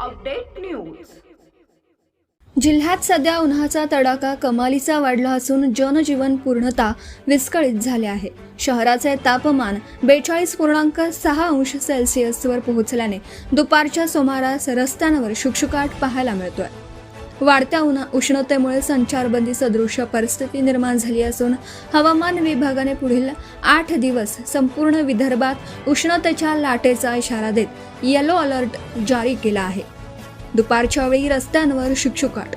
Update news. जिल्ह्यात सध्या उन्हाचा तडाखा कमालीचा वाढला असून जनजीवन पूर्णतः विस्कळीत झाले आहे। शहराचे तापमान 42.6 अंश सेल्सिअसवर पोहोचल्याने दुपारच्या सुमारास रस्त्यांवर शुकशुकाट पाहायला मिळतोय। वाढत्या उष्णतेमुळे संचारबंदी सदृश परिस्थिती निर्माण झाली असून हवामान विभागाने पुढील 8 दिवस संपूर्ण विदर्भात उष्णतेच्या लाटेचा इशारा देत येलो अलर्ट जारी केला आहे। दुपारच्या वेळी रस्त्यांवर शुकशुकाट।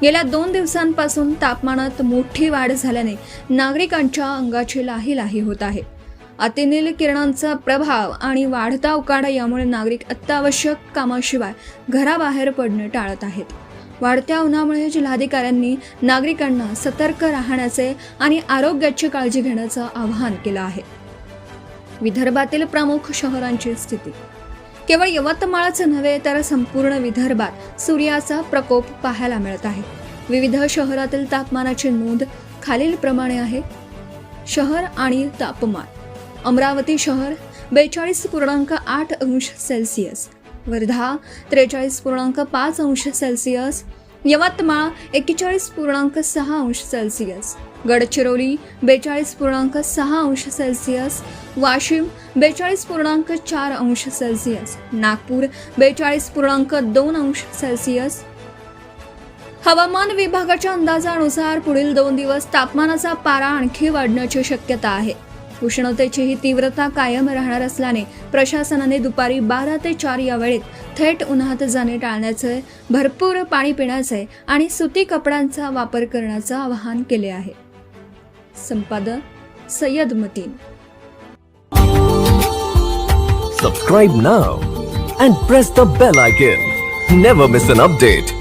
गेल्या 2 दिवसांपासून तापमानात मोठी वाढ झाल्याने नागरिकांच्या अंगाची लाही होत आहे। अतिनील किरणांचा प्रभाव आणि वाढता उकाडा यामुळे नागरिक अत्यावश्यक कामाशिवाय घराबाहेर पडणे टाळत आहेत। वाढत्या उन्हामुळे जिल्हाधिकाऱ्यांनी नागरिकांना सतर्क राहण्याचे आणि आरोग्याची काळजी घेण्याचं आवाहन केलं आहे। विदर्भातील प्रमुख शहरांची स्थिती। केवळ यवतमाळच नव्हे तर संपूर्ण विदर्भात सूर्याचा प्रकोप पाहायला मिळत आहे। विविध शहरातील तापमानाची नोंद खालीलप्रमाणे आहे। शहर आणि तापमान। अमरावती शहर 42.8 अंश सेल्सिअस, वर्धा 43.5 अंश सेल्सिअस, यवतमाळ 41.6 अंश सेल्सिअस, गडचिरोली 42.6 अंश सेल्सिअस, वाशिम 42.4 अंश सेल्सिअस, नागपूर 42.2 अंश सेल्सिअस। हवामान विभागाच्या अंदाजानुसार पुढील 2 दिवस तापमानाचा पारा आणखी वाढण्याची शक्यता आहे। उष्णतेची ही तीव्रता कायम राहणार असल्याने प्रशासनाने दुपारी 12 ते 4 या वेळेत थेट उन्हात जाणे टाळण्याचे, भरपूर पाणी पिण्याचे आणि सुती कपड्यांचा वापर करण्याचे आवाहन केले आहे। संपादक Syed Mateen. Subscribe now and press the bell icon. Never miss an update.